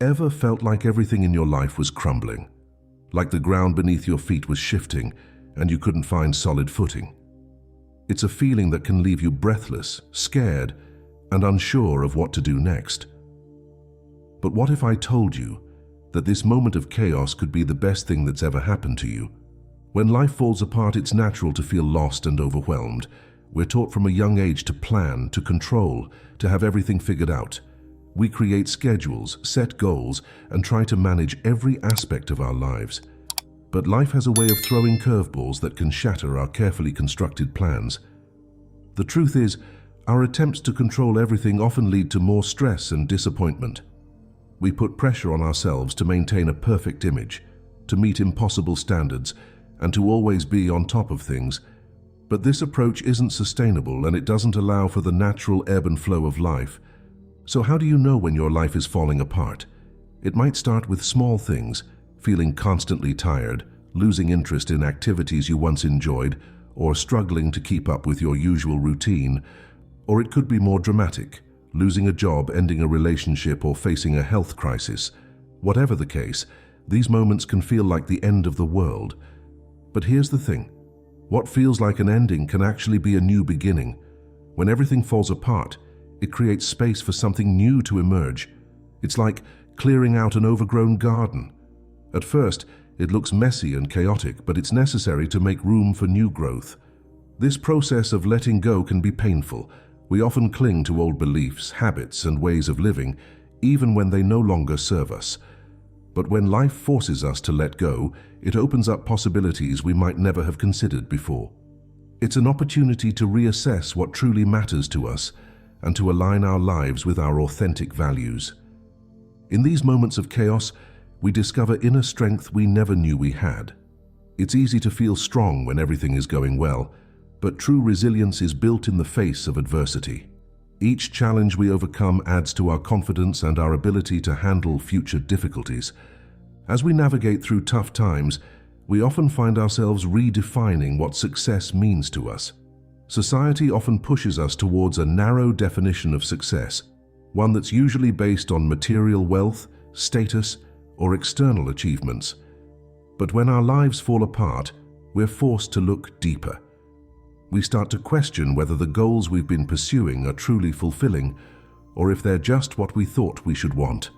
Ever felt like everything in your life was crumbling? Like the ground beneath your feet was shifting and you couldn't find solid footing? It's a feeling that can leave you breathless, scared, and unsure of what to do next. But what if I told you that this moment of chaos could be the best thing that's ever happened to you? When life falls apart, it's natural to feel lost and overwhelmed. We're taught from a young age to plan, to control, to have everything figured out. We create schedules, set goals, and try to manage every aspect of our lives. But life has a way of throwing curveballs that can shatter our carefully constructed plans. The truth is, our attempts to control everything often lead to more stress and disappointment. We put pressure on ourselves to maintain a perfect image, to meet impossible standards, and to always be on top of things. But this approach isn't sustainable, and it doesn't allow for the natural ebb and flow of life. So how do you know when your life is falling apart? It might start with small things, feeling constantly tired, losing interest in activities you once enjoyed, or struggling to keep up with your usual routine. Or it could be more dramatic, losing a job, ending a relationship, or facing a health crisis. Whatever the case, these moments can feel like the end of the world. But here's the thing. What feels like an ending can actually be a new beginning. When everything falls apart, it creates space for something new to emerge. It's like clearing out an overgrown garden. At first, it looks messy and chaotic, but it's necessary to make room for new growth. This process of letting go can be painful. We often cling to old beliefs, habits, and ways of living, even when they no longer serve us. But when life forces us to let go, it opens up possibilities we might never have considered before. It's an opportunity to reassess what truly matters to us and to align our lives with our authentic values. In these moments of chaos, we discover inner strength we never knew we had. It's easy to feel strong when everything is going well, but true resilience is built in the face of adversity. Each challenge we overcome adds to our confidence and our ability to handle future difficulties. As we navigate through tough times, we often find ourselves redefining what success means to us. Society often pushes us towards a narrow definition of success, one that's usually based on material wealth, status, or external achievements. But when our lives fall apart, we're forced to look deeper. We start to question whether the goals we've been pursuing are truly fulfilling, or if they're just what we thought we should want.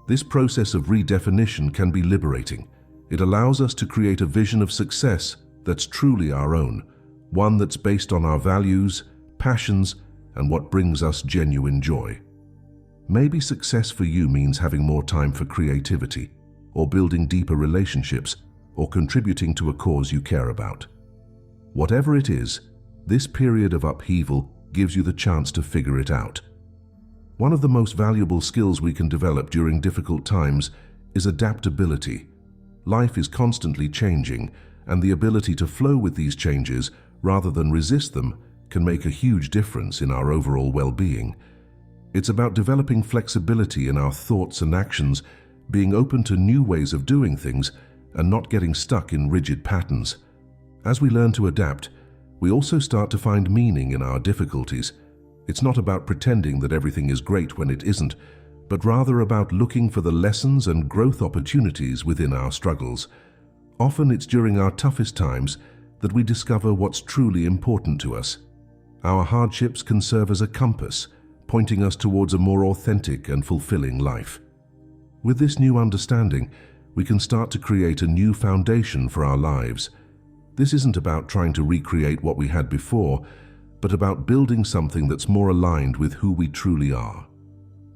This process of redefinition can be liberating. It allows us to create a vision of success that's truly our own, one that's based on our values, passions, and what brings us genuine joy. Maybe success for you means having more time for creativity, or building deeper relationships, or contributing to a cause you care about. Whatever it is, this period of upheaval gives you the chance to figure it out. One of the most valuable skills we can develop during difficult times is adaptability. Life is constantly changing, and the ability to flow with these changes rather than resist them can make a huge difference in our overall well-being. It's about developing flexibility in our thoughts and actions, being open to new ways of doing things, and not getting stuck in rigid patterns. As we learn to adapt, we also start to find meaning in our difficulties. It's not about pretending that everything is great when it isn't, but rather about looking for the lessons and growth opportunities within our struggles. Often it's during our toughest times that we discover what's truly important to us. Our hardships can serve as a compass, pointing us towards a more authentic and fulfilling life. With this new understanding, we can start to create a new foundation for our lives. This isn't about trying to recreate what we had before, but about building something that's more aligned with who we truly are.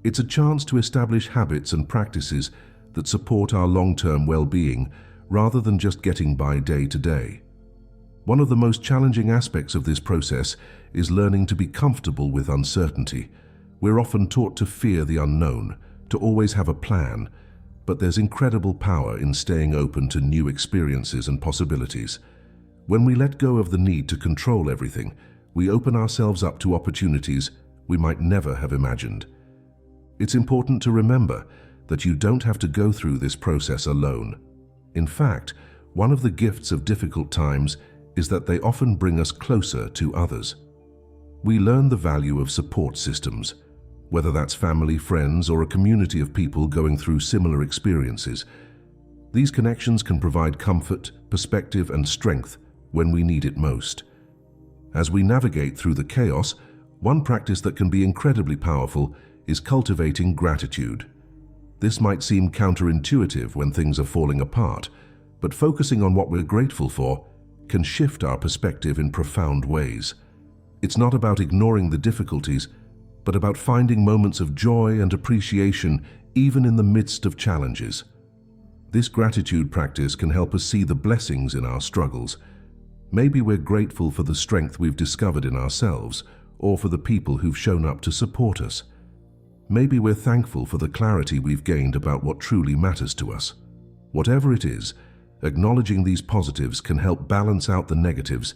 It's a chance to establish habits and practices that support our long-term well-being rather than just getting by day to day. One of the most challenging aspects of this process is learning to be comfortable with uncertainty. We're often taught to fear the unknown, to always have a plan, but there's incredible power in staying open to new experiences and possibilities. When we let go of the need to control everything, we open ourselves up to opportunities we might never have imagined. It's important to remember that you don't have to go through this process alone. In fact, one of the gifts of difficult times is that they often bring us closer to others. We learn the value of support systems, whether that's family, friends, or a community of people going through similar experiences. These connections can provide comfort, perspective, and strength when we need it most. As we navigate through the chaos, one practice that can be incredibly powerful is cultivating gratitude. This might seem counterintuitive when things are falling apart, but focusing on what we're grateful for can shift our perspective in profound ways. It's not about ignoring the difficulties, but about finding moments of joy and appreciation even in the midst of challenges. This gratitude practice can help us see the blessings in our struggles. Maybe we're grateful for the strength we've discovered in ourselves, or for the people who've shown up to support us. Maybe we're thankful for the clarity we've gained about what truly matters to us. Whatever it is, acknowledging these positives can help balance out the negatives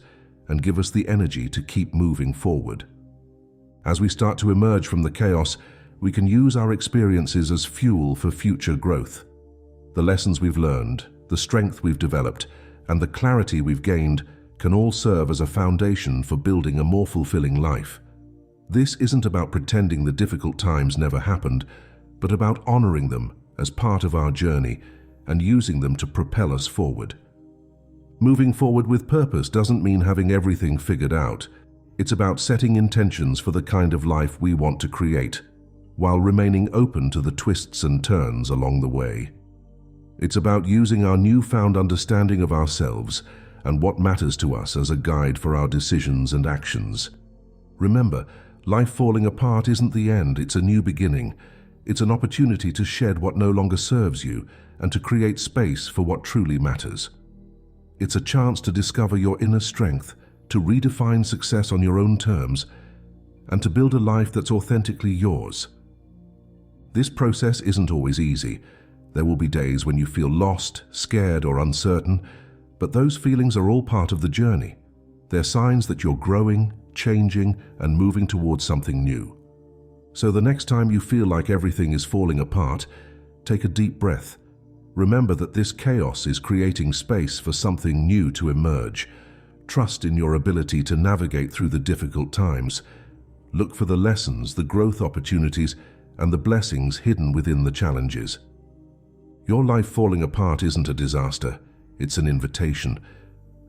and give us the energy to keep moving forward. As we start to emerge from the chaos, we can use our experiences as fuel for future growth. The lessons we've learned, the strength we've developed, and the clarity we've gained can all serve as a foundation for building a more fulfilling life. This isn't about pretending the difficult times never happened, but about honoring them as part of our journey and using them to propel us forward. Moving forward with purpose doesn't mean having everything figured out. It's about setting intentions for the kind of life we want to create, while remaining open to the twists and turns along the way. It's about using our newfound understanding of ourselves and what matters to us as a guide for our decisions and actions. Remember, life falling apart isn't the end, it's a new beginning. It's an opportunity to shed what no longer serves you and to create space for what truly matters. It's a chance to discover your inner strength, to redefine success on your own terms, and to build a life that's authentically yours. This process isn't always easy. There will be days when you feel lost, scared, or uncertain, but those feelings are all part of the journey. They're signs that you're growing, changing, and moving towards something new. So the next time you feel like everything is falling apart, take a deep breath. Remember that this chaos is creating space for something new to emerge. Trust in your ability to navigate through the difficult times. Look for the lessons, the growth opportunities, and the blessings hidden within the challenges. Your life falling apart isn't a disaster, it's an invitation.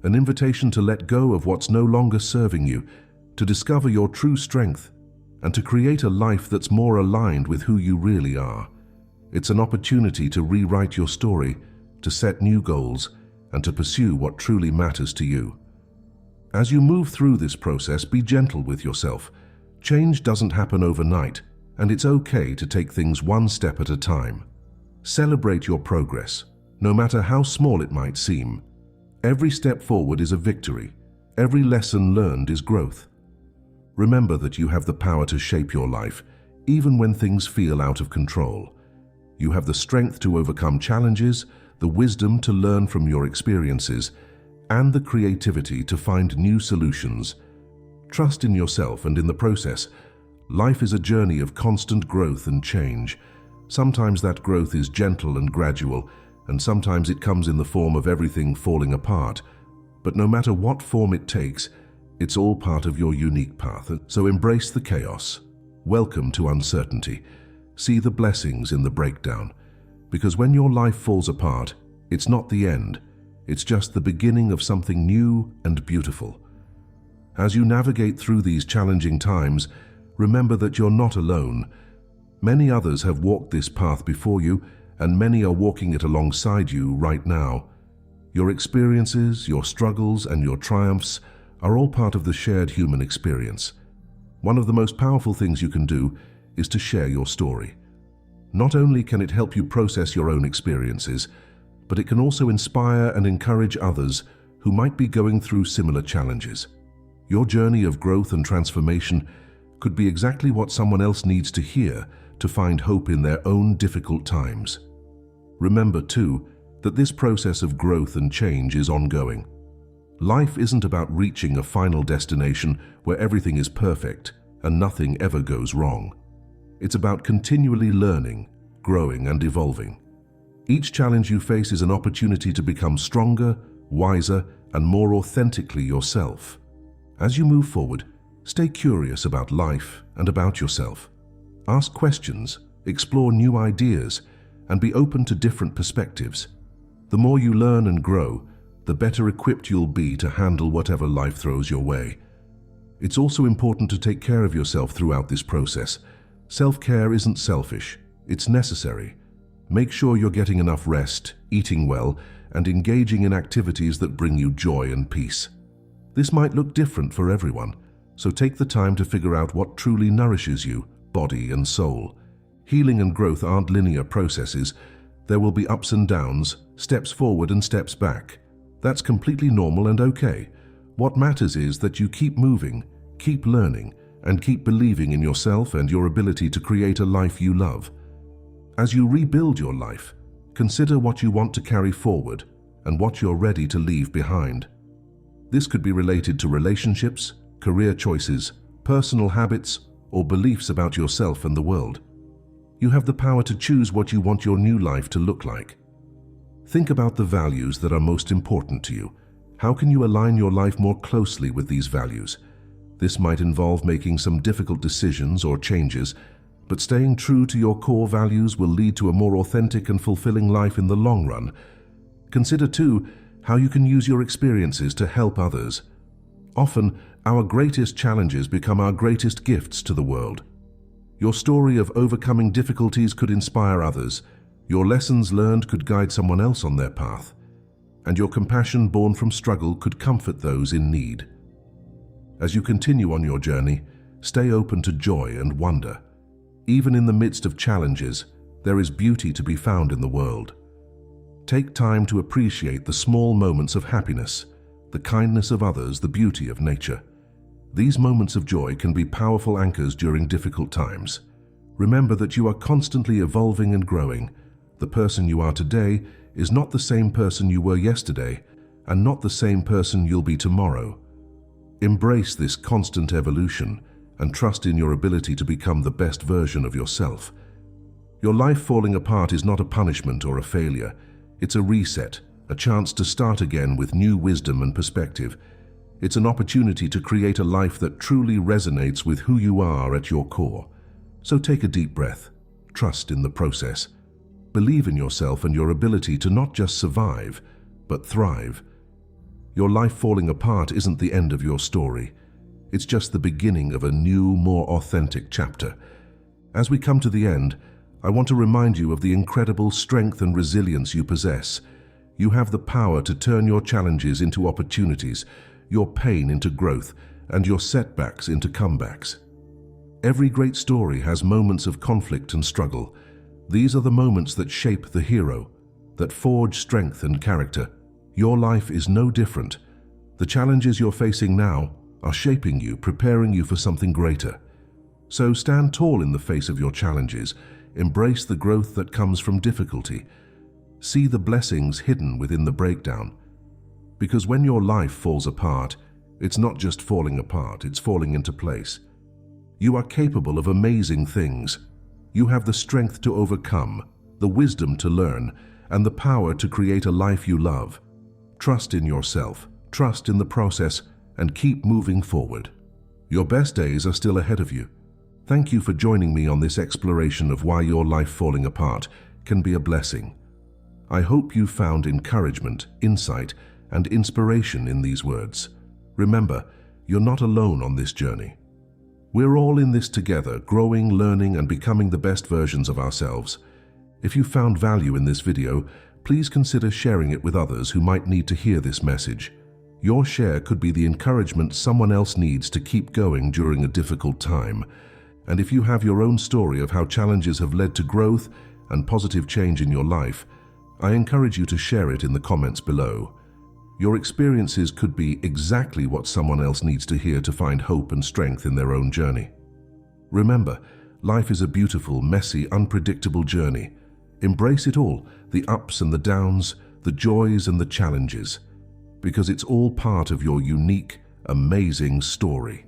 An invitation to let go of what's no longer serving you, to discover your true strength, and to create a life that's more aligned with who you really are. It's an opportunity to rewrite your story, to set new goals, and to pursue what truly matters to you. As you move through this process, be gentle with yourself. Change doesn't happen overnight, and it's okay to take things one step at a time. Celebrate your progress, no matter how small it might seem. Every step forward is a victory. Every lesson learned is growth. Remember that you have the power to shape your life, even when things feel out of control. You have the strength to overcome challenges, the wisdom to learn from your experiences, and the creativity to find new solutions. Trust in yourself, and in the process, life is a journey of constant growth and change. Sometimes that growth is gentle and gradual, and sometimes it comes in the form of everything falling apart. But no matter what form it takes, it's all part of your unique path. So embrace the chaos. Welcome to uncertainty. See the blessings in the breakdown. Because when your life falls apart, it's not the end. It's just the beginning of something new and beautiful. As you navigate through these challenging times, remember that you're not alone. Many others have walked this path before you, and many are walking it alongside you right now. Your experiences, your struggles, and your triumphs are all part of the shared human experience. One of the most powerful things you can do is to share your story. Not only can it help you process your own experiences, but it can also inspire and encourage others who might be going through similar challenges. Your journey of growth and transformation could be exactly what someone else needs to hear to find hope in their own difficult times. Remember, too, that this process of growth and change is ongoing. Life isn't about reaching a final destination where everything is perfect and nothing ever goes wrong. It's about continually learning, growing, and evolving. Each challenge you face is an opportunity to become stronger, wiser, and more authentically yourself. As you move forward, stay curious about life and about yourself. Ask questions, explore new ideas, and be open to different perspectives. The more you learn and grow, the better equipped you'll be to handle whatever life throws your way. It's also important to take care of yourself throughout this process. Self-care isn't selfish, it's necessary. Make sure you're getting enough rest, eating well, and engaging in activities that bring you joy and peace. This might look different for everyone, so take the time to figure out what truly nourishes you, body and soul. Healing and growth aren't linear processes. There will be ups and downs, steps forward and steps back. That's completely normal and okay. What matters is that you keep moving, keep learning, and keep believing in yourself and your ability to create a life you love. As you rebuild your life, consider what you want to carry forward and what you're ready to leave behind. This could be related to relationships, career choices, personal habits, or beliefs about yourself and the world. You have the power to choose what you want your new life to look like. Think about the values that are most important to you. How can you align your life more closely with these values? This might involve making some difficult decisions or changes, but staying true to your core values will lead to a more authentic and fulfilling life in the long run. Consider, too, how you can use your experiences to help others. Often, our greatest challenges become our greatest gifts to the world. Your story of overcoming difficulties could inspire others. Your lessons learned could guide someone else on their path. And your compassion born from struggle could comfort those in need. As you continue on your journey, stay open to joy and wonder. Even in the midst of challenges, there is beauty to be found in the world. Take time to appreciate the small moments of happiness, the kindness of others, the beauty of nature. These moments of joy can be powerful anchors during difficult times. Remember that you are constantly evolving and growing. The person you are today is not the same person you were yesterday, and not the same person you'll be tomorrow. Embrace this constant evolution and trust in your ability to become the best version of yourself. Your life falling apart is not a punishment or a failure. It's a reset, a chance to start again with new wisdom and perspective. It's an opportunity to create a life that truly resonates with who you are at your core. So take a deep breath. Trust in the process. Believe in yourself and your ability to not just survive, but thrive. Your life falling apart isn't the end of your story. It's just the beginning of a new, more authentic chapter. As we come to the end, I want to remind you of the incredible strength and resilience you possess. You have the power to turn your challenges into opportunities, your pain into growth, and your setbacks into comebacks. Every great story has moments of conflict and struggle. These are the moments that shape the hero, that forge strength and character. Your life is no different. The challenges you're facing now are shaping you, preparing you for something greater. So stand tall in the face of your challenges. Embrace the growth that comes from difficulty. See the blessings hidden within the breakdown. Because when your life falls apart, it's not just falling apart, it's falling into place. You are capable of amazing things. You have the strength to overcome, the wisdom to learn, and the power to create a life you love. Trust in yourself, trust in the process, and keep moving forward. Your best days are still ahead of you. Thank you for joining me on this exploration of why your life falling apart can be a blessing. I hope you found encouragement, insight, and inspiration in these words. Remember, you're not alone on this journey. We're all in this together, growing, learning, and becoming the best versions of ourselves. If you found value in this video, please consider sharing it with others who might need to hear this message. Your share could be the encouragement someone else needs to keep going during a difficult time. And if you have your own story of how challenges have led to growth and positive change in your life, I encourage you to share it in the comments below. Your experiences could be exactly what someone else needs to hear to find hope and strength in their own journey. Remember, life is a beautiful, messy, unpredictable journey. Embrace it all, the ups and the downs, the joys and the challenges, because it's all part of your unique, amazing story.